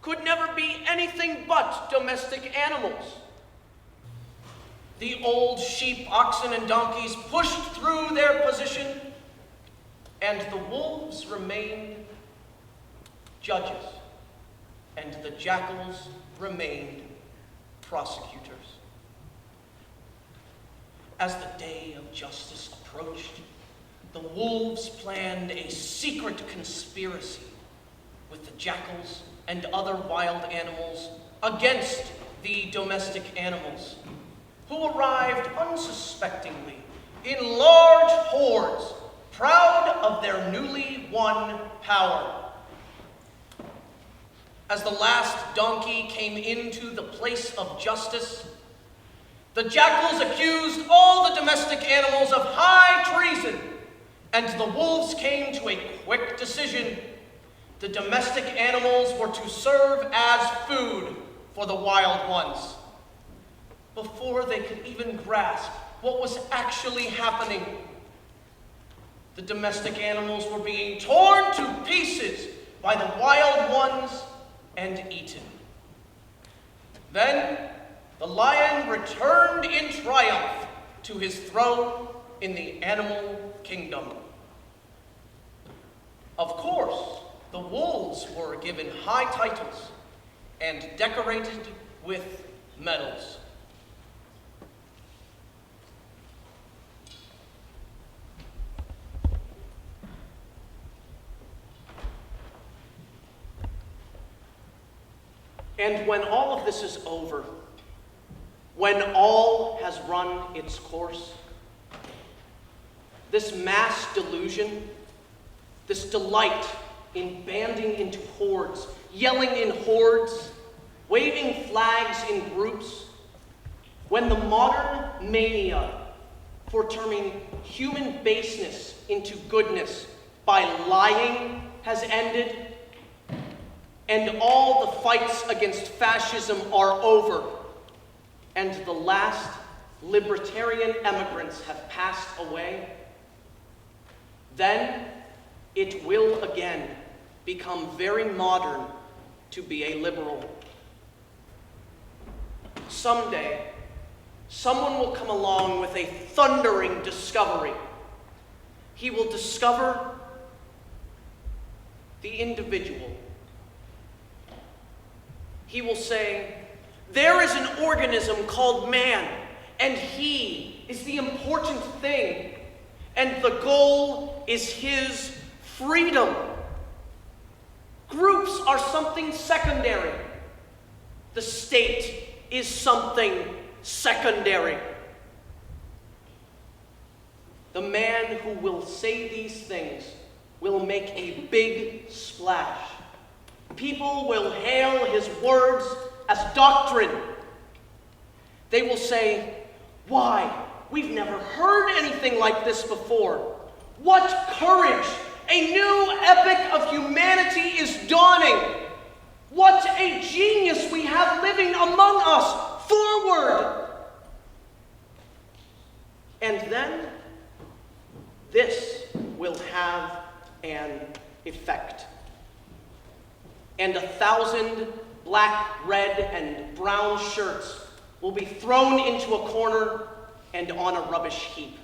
could never be anything but domestic animals. The old sheep, oxen, and donkeys pushed through their position, and the wolves remained judges, and the jackals remained prosecutors. As the day of justice approached, the wolves planned a secret conspiracy with the jackals and other wild animals against the domestic animals, who arrived unsuspectingly in large hordes, proud of their newly won power. As the last donkey came into the place of justice, the jackals accused all the domestic animals of high treason, and the wolves came to a quick decision. The domestic animals were to serve as food for the wild ones. Before they could even grasp what was actually happening, the domestic animals were being torn to pieces by the wild ones and eaten. Then the lion returned in triumph to his throne in the animal kingdom. Of course, the wolves were given high titles and decorated with medals. And when all of this is over, when all has run its course, this mass delusion, this delight in banding into hordes, yelling in hordes, waving flags in groups, when the modern mania for turning human baseness into goodness by lying has ended, and all the fights against fascism are over, and the last libertarian emigrants have passed away, then it will again become very modern to be a liberal. Someday, someone will come along with a thundering discovery. He will discover the individual. He will say, there is an organism called man, and he is the important thing, and the goal is his freedom. Groups are something secondary. The state is something secondary. the man who will say these things will make a big splash. People will hail his words as doctrine. They will say, "Why, we've never heard anything like this before. What courage! A new epoch of humanity is dawning. What a genius we have living among us! Forward!" And then this will have an effect. And 1,000 black, red, and brown shirts will be thrown into a corner and on a rubbish heap.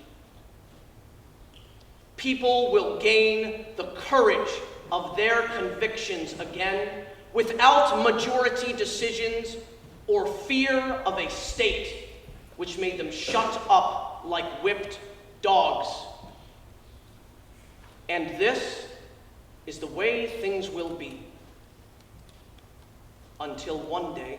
People will gain the courage of their convictions again without majority decisions or fear of a state which made them shut up like whipped dogs. And this is the way things will be until one day